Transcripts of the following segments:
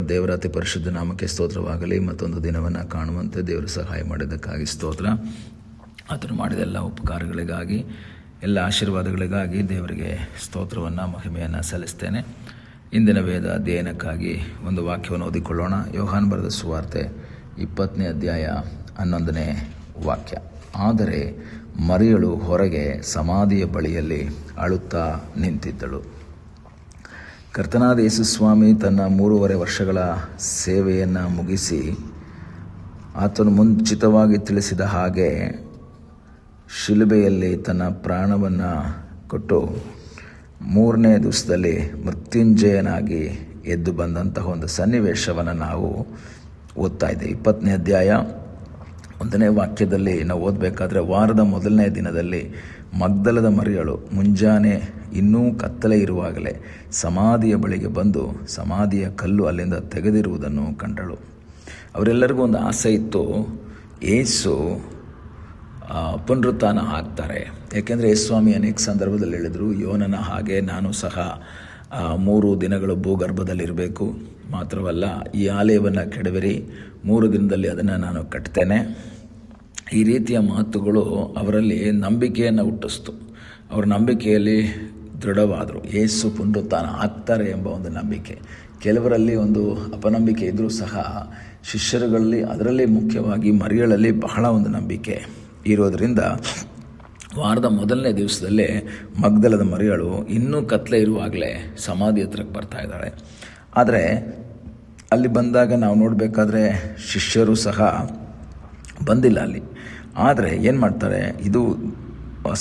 ದೇವರ ಅತಿ ಪರಿಶುದ್ಧ ನಾಮಕ್ಕೆ ಸ್ತೋತ್ರವಾಗಲಿ. ಮತ್ತೊಂದು ದಿನವನ್ನು ಕಾಣುವಂತೆ ದೇವರು ಸಹಾಯ ಮಾಡಿದ್ದಕ್ಕಾಗಿ ಸ್ತೋತ್ರ. ಆತನು ಮಾಡಿದ ಎಲ್ಲ ಉಪಕಾರಗಳಿಗಾಗಿ, ಎಲ್ಲ ಆಶೀರ್ವಾದಗಳಿಗಾಗಿ ದೇವರಿಗೆ ಸ್ತೋತ್ರವನ್ನು, ಮಹಿಮೆಯನ್ನು ಸಲ್ಲಿಸ್ತೇನೆ. ಇಂದಿನ ವೇದ ಅಧ್ಯಯನಕ್ಕಾಗಿ ಒಂದು ವಾಕ್ಯವನ್ನು ಓದಿಕೊಳ್ಳೋಣ. ಯೋಹಾನ ಬರೆದ ಸುವಾರ್ತೆ 20ನೇ ಅಧ್ಯಾಯ 11ನೇ ವಾಕ್ಯ. ಆದರೆ ಮರಿಯಳು ಹೊರಗೆ ಸಮಾಧಿಯ ಬಳಿಯಲ್ಲಿ ಅಳುತ್ತಾ ನಿಂತಿದ್ದಳು. ಕರ್ತನಾದ ಯೇಸು ಸ್ವಾಮಿ ತನ್ನ 3.5 ವರ್ಷಗಳ ಸೇವೆಯನ್ನು ಮುಗಿಸಿ ಆತನು ಮುಂಚಿತವಾಗಿ ತಿಳಿಸಿದ ಹಾಗೆ ಶಿಲುಬೆಯಲ್ಲಿ ತನ್ನ ಪ್ರಾಣವನ್ನು ಕೊಟ್ಟು 3ನೇ ದಿವಸದಲ್ಲಿ ಮೃತ್ಯುಂಜಯನಾಗಿ ಎದ್ದು ಬಂದಂತಹ ಒಂದು ಸನ್ನಿವೇಶವನ್ನು ನಾವು ಓದ್ತಾ ಇದ್ದೇವೆ. 20ನೇ ಅಧ್ಯಾಯ 1ನೇ ವಾಕ್ಯದಲ್ಲಿ ನಾವು ಓದಬೇಕಾದ್ರೆ, ವಾರದ ಮೊದಲನೇ ದಿನದಲ್ಲಿ ಮಗ್ದಲದ ಮರಿಯಳು ಮುಂಜಾನೆ ಇನ್ನೂ ಕತ್ತಲೆ ಇರುವಾಗಲೇ ಸಮಾಧಿಯ ಬಳಿಗೆ ಬಂದು ಸಮಾಧಿಯ ಕಲ್ಲು ಅಲ್ಲಿಂದ ತೆಗೆದಿರುವುದನ್ನು ಕಂಡಳು. ಅವರೆಲ್ಲರಿಗೂ ಒಂದು ಆಸೆ ಇತ್ತು, ಯೇಸು ಪುನರುತ್ಥಾನ ಆಗ್ತಾರೆ. ಯಾಕೆಂದರೆ ಯೇಸುಸ್ವಾಮಿ ಅನೇಕ ಸಂದರ್ಭದಲ್ಲಿ ಹೇಳಿದರು, ಯೋನನ ಹಾಗೆ ನಾನು ಸಹ 3 ದಿನಗಳು ಭೂಗರ್ಭದಲ್ಲಿರಬೇಕು, ಮಾತ್ರವಲ್ಲ ಈ ಆಲಯವನ್ನು ಕೆಡವಿರಿ, 3 ದಿನದಲ್ಲಿ ಅದನ್ನು ನಾನು ಕಟ್ತೇನೆ. ಈ ರೀತಿಯ ಮಾತುಗಳು ಅವರಲ್ಲಿ ನಂಬಿಕೆಯನ್ನು ಹುಟ್ಟಿಸ್ತು. ಅವರ ನಂಬಿಕೆಯಲ್ಲಿ ದೃಢವಾದರು. ಯೇಸು ಪುನರುತ್ಥಾನ ಆಗ್ತಾರೆ ಎಂಬ ಒಂದು ನಂಬಿಕೆ. ಕೆಲವರಲ್ಲಿ ಒಂದು ಅಪನಂಬಿಕೆ ಇದ್ದರೂ ಸಹ ಶಿಷ್ಯರುಗಳಲ್ಲಿ, ಅದರಲ್ಲಿ ಮುಖ್ಯವಾಗಿ ಮರಿಯಳಲ್ಲಿ ಬಹಳ ಒಂದು ನಂಬಿಕೆ ಇರೋದರಿಂದ ವಾರದ ಮೊದಲನೇ ದಿವಸದಲ್ಲೇ ಮಗ್ದಲದ ಮರಿಯಳು ಇನ್ನೂ ಕತ್ಲೆ ಇರುವಾಗಲೇ ಸಮಾಧಿ ಹತ್ರಕ್ಕೆ ಬರ್ತಾ ಇದ್ದಾಳೆ. ಆದರೆ ಅಲ್ಲಿ ಬಂದಾಗ ನಾವು ನೋಡಬೇಕಾದ್ರೆ ಶಿಷ್ಯರು ಸಹ ಬಂದಿಲ್ಲ ಅಲ್ಲಿ. ಆದರೆ ಏನು ಮಾಡ್ತಾರೆ, ಇದು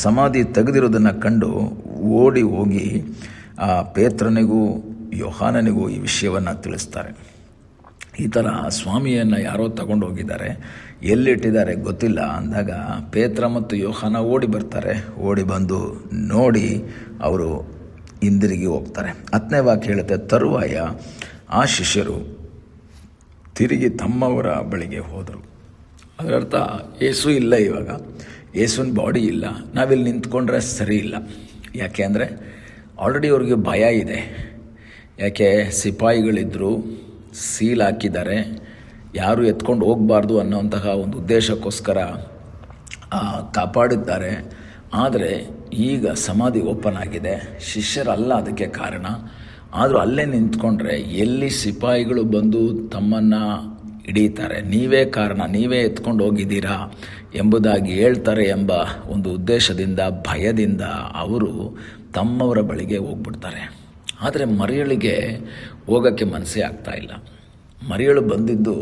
ಸಮಾಧಿ ತೆಗೆದಿರೋದನ್ನು ಕಂಡು ಓಡಿ ಹೋಗಿ ಪೇತ್ರನಿಗೂ ಯೋಹಾನನಿಗೂ ಈ ವಿಷಯವನ್ನು ತಿಳಿಸ್ತಾರೆ. ಈ ಥರ ಸ್ವಾಮಿಯನ್ನು ಯಾರೋ ತಗೊಂಡು ಹೋಗಿದ್ದಾರೆ, ಎಲ್ಲಿಟ್ಟಿದ್ದಾರೆ ಗೊತ್ತಿಲ್ಲ ಅಂದಾಗ ಪೇತ್ರ ಮತ್ತು ಯೋಹಾನ ಓಡಿ ಬರ್ತಾರೆ. ಓಡಿ ಬಂದು ನೋಡಿ ಅವರು ಹಿಂದಿರುಗಿ ಹೋಗ್ತಾರೆ. 10ನೇ ವಾಕ್ಯ ಹೇಳುತ್ತೆ, ತರುವಾಯ ಆ ಶಿಷ್ಯರು ತಿರುಗಿ ತಮ್ಮವರ ಬಳಿಗೆ ಹೋದರು. ಅದರರ್ಥ ಯೇಸು ಇಲ್ಲ, ಇವಾಗ ಯೇಸುವಿನ ಬಾಡಿ ಇಲ್ಲ, ನಾವಿಲ್ಲಿ ನಿಂತ್ಕೊಂಡ್ರೆ ಸರಿ ಇಲ್ಲ. ಯಾಕೆ ಅಂದರೆ ಆಲ್ರೆಡಿ ಅವ್ರಿಗೆ ಭಯ ಇದೆ. ಯಾಕೆ, ಸಿಪಾಯಿಗಳಿದ್ದರು, ಸೀಲ್ ಹಾಕಿದ್ದಾರೆ, ಯಾರು ಎತ್ಕೊಂಡು ಹೋಗಬಾರ್ದು ಅನ್ನೋಂತಹ ಒಂದು ಉದ್ದೇಶಕ್ಕೋಸ್ಕರ ಕಾಪಾಡಿದ್ದಾರೆ. ಆದರೆ ಈಗ ಸಮಾಧಿ ಓಪನ್ ಆಗಿದೆ, ಶಿಷ್ಯರಲ್ಲ ಅದಕ್ಕೆ ಕಾರಣ. ಆದರೂ ಅಲ್ಲೇ ನಿಂತ್ಕೊಂಡ್ರೆ ಎಲ್ಲಿ ಸಿಪಾಯಿಗಳು ಬಂದು ತಮ್ಮನ್ನು ಹಿಡೀತಾರೆ, ನೀವೇ ಕಾರಣ, ನೀವೇ ಎತ್ಕೊಂಡು ಹೋಗಿದ್ದೀರಾ ಎಂಬುದಾಗಿ ಹೇಳ್ತಾರೆ ಎಂಬ ಒಂದು ಉದ್ದೇಶದಿಂದ, ಭಯದಿಂದ ಅವರು ತಮ್ಮವರ ಬಳಿಗೆ ಹೋಗ್ಬಿಡ್ತಾರೆ. ಆದರೆ ಮರಿಯಳಿಗೆ ಹೋಗೋಕ್ಕೆ ಮನಸ್ಸೇ ಆಗ್ತಾ ಇಲ್ಲ. ಮರಿಯಳು ಬಂದಿದ್ದು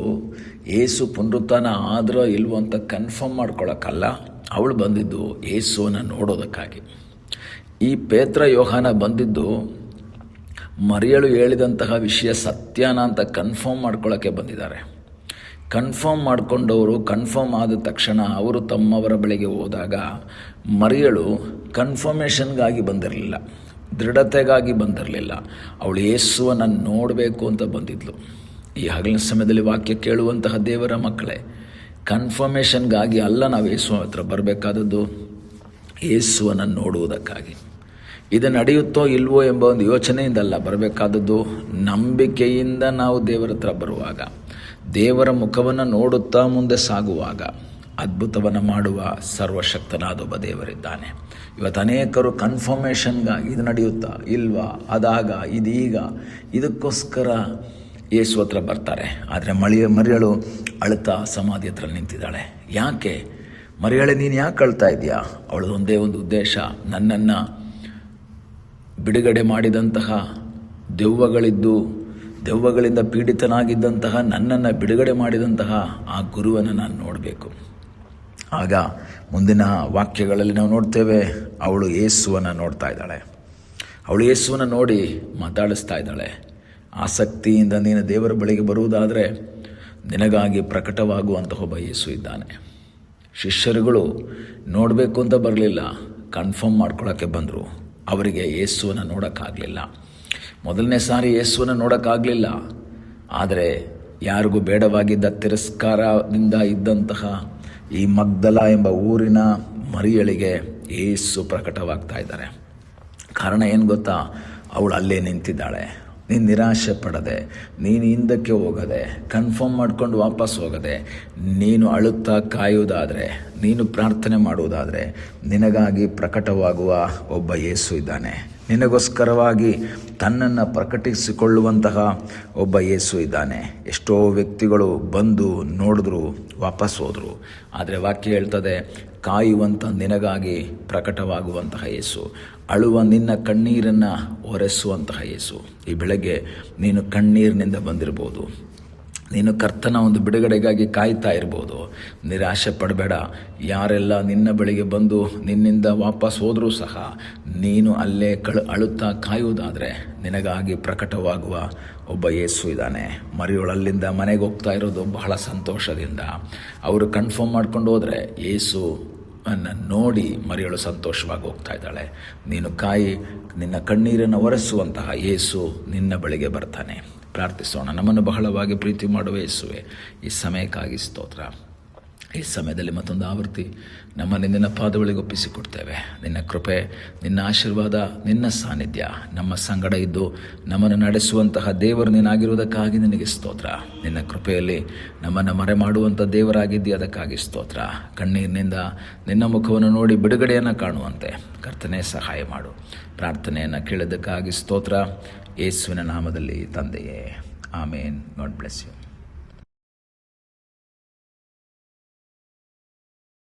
ಯೇಸು ಪುನರುತ್ಥಾನ ಆದರೂ ಇಲ್ವೋ ಅಂತ ಕನ್ಫರ್ಮ್ ಮಾಡ್ಕೊಳ್ಳೋಕ್ಕಲ್ಲ, ಅವಳು ಬಂದಿದ್ದು ಯೇಸುವನ್ನು ನೋಡೋದಕ್ಕಾಗಿ. ಈ ಪೇತ್ರ ಯೋಹಾನ ಬಂದಿದ್ದು ಮರಿಯಳು ಹೇಳಿದಂತಹ ವಿಷಯ ಸತ್ಯನ ಅಂತ ಕನ್ಫರ್ಮ್ ಮಾಡ್ಕೊಳ್ಳೋಕ್ಕೆ ಬಂದಿದ್ದಾರೆ. ಕನ್ಫರ್ಮ್ ಮಾಡಿಕೊಂಡವರು ಕನ್ಫರ್ಮ್ ಆದ ತಕ್ಷಣ ಅವರು ತಮ್ಮವರ ಬಳಿಗೆ ಹೋದಾಗ ಮರಿಯಳು ಕನ್ಫರ್ಮೇಷನ್ಗಾಗಿ ಬಂದಿರಲಿಲ್ಲ, ದೃಢತೆಗಾಗಿ ಬಂದಿರಲಿಲ್ಲ. ಅವಳು ಯೇಸುವನ್ನು ನೋಡಬೇಕು ಅಂತ ಬಂದಿದ್ಲು. ಈ ಹಗಲಿನ ಸಮಯದಲ್ಲಿ ವಾಕ್ಯ ಕೇಳುವಂತಹ ದೇವರ ಮಕ್ಕಳೇ, ಕನ್ಫರ್ಮೇಷನ್ಗಾಗಿ ಅಲ್ಲ ನಾವು ಯೇಸುವ ಹತ್ರ ಬರಬೇಕಾದದ್ದು, ಯೇಸುವನ್ನು ನೋಡುವುದಕ್ಕಾಗಿ. ಇದು ನಡೆಯುತ್ತೋ ಇಲ್ವೋ ಎಂಬ ಒಂದು ಯೋಚನೆಯಿಂದಲ್ಲ ಬರಬೇಕಾದದ್ದು, ನಂಬಿಕೆಯಿಂದ ನಾವು ದೇವರ ಹತ್ರ ಬರುವಾಗ, ದೇವರ ಮುಖವನ್ನು ನೋಡುತ್ತಾ ಮುಂದೆ ಸಾಗುವಾಗ ಅದ್ಭುತವನ್ನು ಮಾಡುವ ಸರ್ವಶಕ್ತನಾದ ಒಬ್ಬ ದೇವರಿದ್ದಾನೆ. ಇವತ್ತು ಅನೇಕರು ಕನ್ಫರ್ಮೇಷನ್ಗಾಗಿ ಇದು ನಡೆಯುತ್ತಾ ಇಲ್ವಾ, ಅದಾಗ ಇದೀಗ, ಇದಕ್ಕೋಸ್ಕರ ಯೇಸು ಹತ್ರ ಬರ್ತಾರೆ. ಆದರೆ ಮರಿಯಳು ಅಳುತ್ತಾ ಸಮಾಧಿ ಹತ್ರ ನಿಂತಿದ್ದಾಳೆ. ಯಾಕೆ ಮರಿಯಳೆ, ನೀನು ಯಾಕೆ ಅಳ್ತಾ ಇದೆಯಾ? ಅವಳದು ಒಂದೇ ಒಂದು ಉದ್ದೇಶ, ನನ್ನನ್ನು ಬಿಡುಗಡೆ ಮಾಡಿದಂತಹ ದೆವ್ವಗಳಿಂದ ಪೀಡಿತನಾಗಿದ್ದಂತಹ ನನ್ನನ್ನು ಬಿಡುಗಡೆ ಮಾಡಿದಂತಹ ಆ ಗುರುವನ್ನು ನಾನು ನೋಡಬೇಕು. ಆಗ ಮುಂದಿನ ವಾಕ್ಯಗಳಲ್ಲಿ ನಾವು ನೋಡ್ತೇವೆ, ಅವಳು ಯೇಸುವನ್ನು ನೋಡ್ತಾ ಇದ್ದಾಳೆ. ಅವಳು ಯೇಸುವನ್ನು ನೋಡಿ ಮಾತಾಡಿಸ್ತಾ ಇದ್ದಾಳೆ. ಆಸಕ್ತಿಯಿಂದ ನೀನು ದೇವರ ಬಳಿಗೆ ಬರುವುದಾದರೆ ನಿನಗಾಗಿ ಪ್ರಕಟವಾಗುವಂತಹ ಒಬ್ಬ ಯೇಸು ಇದ್ದಾನೆ. ಶಿಷ್ಯರುಗಳು ನೋಡಬೇಕು ಅಂತ ಬರಲಿಲ್ಲ, ಕನ್ಫರ್ಮ್ ಮಾಡ್ಕೊಳ್ಳೋಕ್ಕೆ ಬಂದರು. ಅವರಿಗೆ ಯೇಸುವನ್ನು ನೋಡೋಕ್ಕಾಗಲಿಲ್ಲ. ಮೊದಲನೇ ಸಾರಿ ಯೇಸುವನ್ನು ನೋಡೋಕ್ಕಾಗಲಿಲ್ಲ. ಆದರೆ ಯಾರಿಗೂ ಬೇಡವಾಗಿದ್ದ ತಿರಸ್ಕಾರದಿಂದ ಇದ್ದಂತಹ ಈ ಮಗ್ದಲ ಎಂಬ ಊರಿನ ಮರಿಯಳಿಗೆ ಯೇಸು ಪ್ರಕಟವಾಗ್ತಾ ಇದ್ದಾರೆ. ಕಾರಣ ಏನು ಗೊತ್ತಾ? ಅವಳು ಅಲ್ಲೇ ನಿಂತಿದ್ದಾಳೆ. ನೀನು ನಿರಾಶೆ ಪಡದೆ, ನೀನು ಹಿಂದಕ್ಕೆ ಹೋಗದೆ, ಕನ್ಫರ್ಮ್ ಮಾಡ್ಕೊಂಡು ವಾಪಸ್ ಹೋಗದೆ, ನೀನು ಅಳುತ್ತಾ ಕಾಯುವುದಾದರೆ, ನೀನು ಪ್ರಾರ್ಥನೆ ಮಾಡುವುದಾದರೆ, ನಿನಗಾಗಿ ಪ್ರಕಟವಾಗುವ ಒಬ್ಬ ಯೇಸು ಇದ್ದಾನೆ. ನಿನಗೋಸ್ಕರವಾಗಿ ತನ್ನನ್ನು ಪ್ರಕಟಿಸಿಕೊಳ್ಳುವಂತಹ ಒಬ್ಬ ಯೇಸು ಇದ್ದಾನೆ. ಎಷ್ಟೋ ವ್ಯಕ್ತಿಗಳು ಬಂದು ನೋಡಿದ್ರು, ವಾಪಸ್ ಹೋದರು. ಆದರೆ ವಾಕ್ಯ ಹೇಳ್ತದೆ, ಕಾಯುವಂಥ ನಿನಗಾಗಿ ಪ್ರಕಟವಾಗುವಂತಹ ಯೇಸು, ಅಳುವ ನಿನ್ನ ಕಣ್ಣೀರನ್ನು ಒರೆಸುವಂತಹ ಯೇಸು. ಈ ಬೆಳಗ್ಗೆ ನೀನು ಕಣ್ಣೀರಿನಿಂದ ಬಂದಿರ್ಬೋದು, ನೀನು ಕರ್ತನ ಒಂದು ಬಿಡುಗಡೆಗಾಗಿ ಕಾಯ್ತಾ ಇರ್ಬೋದು. ನಿರಾಶೆ ಪಡಬೇಡ. ಯಾರೆಲ್ಲ ನಿನ್ನ ಬಳಿಗೆ ಬಂದು ನಿನ್ನಿಂದ ವಾಪಸ್ ಹೋದರೂ ಸಹ ನೀನು ಅಲ್ಲೇ ಅಳುತ್ತಾ ಕಾಯುವುದಾದರೆ ನಿನಗಾಗಿ ಪ್ರಕಟವಾಗುವ ಒಬ್ಬ ಯೇಸು ಇದ್ದಾನೆ. ಮರಿಯೋಳಲ್ಲಿಂದ ಮನೆಗೆ ಹೋಗ್ತಾ ಇರೋದು ಬಹಳ ಸಂತೋಷದಿಂದ. ಅವರು ಕನ್ಫರ್ಮ್ ಮಾಡ್ಕೊಂಡು ಹೋದರೆ ಯೇಸು ಅನ್ನು ನೋಡಿ ಮರಿಯಳು ಸಂತೋಷವಾಗಿ ಹೋಗ್ತಾ ಇದ್ದಾಳೆ. ನೀನು ಕಾಯಿ, ನಿನ್ನ ಕಣ್ಣೀರನ್ನು ಒರೆಸುವಂತಹ ಯೇಸು ನಿನ್ನ ಬಳಿಗೆ ಬರ್ತಾನೆ. ಪ್ರಾರ್ಥಿಸೋಣ. ನಮ್ಮನ್ನು ಬಹಳವಾಗಿ ಪ್ರೀತಿ ಮಾಡುವ ಯೇಸುವೆ, ಈ ಸಮಯಕ್ಕಾಗಿ ಸ್ತೋತ್ರ. ಈ ಸಮಯದಲ್ಲಿ ಮತ್ತೊಂದು ಆವೃತ್ತಿ ನಮ್ಮನ್ನು ನಿನ್ನ ಪಾದಗಳಿಗೆ ಒಪ್ಪಿಸಿಕೊಡ್ತೇವೆ. ನಿನ್ನ ಕೃಪೆ, ನಿನ್ನ ಆಶೀರ್ವಾದ, ನಿನ್ನ ಸಾನ್ನಿಧ್ಯ ನಮ್ಮ ಸಂಗಡ ಇದ್ದು ನಮ್ಮನ್ನು ನಡೆಸುವಂತಹ ದೇವರು ನೀನಾಗಿರುವುದಕ್ಕಾಗಿ ನಿನಗೆ ಸ್ತೋತ್ರ. ನಿನ್ನ ಕೃಪೆಯಲ್ಲಿ ನಮ್ಮನ್ನು ಮರೆ ಮಾಡುವಂಥ ದೇವರಾಗಿದ್ದೀಯ, ಅದಕ್ಕಾಗಿ ಸ್ತೋತ್ರ. ಕಣ್ಣೀರಿನಿಂದ ನಿನ್ನ ಮುಖವನ್ನು ನೋಡಿ ಬಿಡುಗಡೆಯನ್ನು ಕಾಣುವಂತೆ ಕರ್ತನೇ ಸಹಾಯ ಮಾಡು. ಪ್ರಾರ್ಥನೆಯನ್ನು ಕೇಳಿದ್ದಕ್ಕಾಗಿ ಸ್ತೋತ್ರ. ಯೇಸುವಿನ ನಾಮದಲ್ಲಿ ತಂದೆಯೇ, ಆಮೇನ್. God bless you.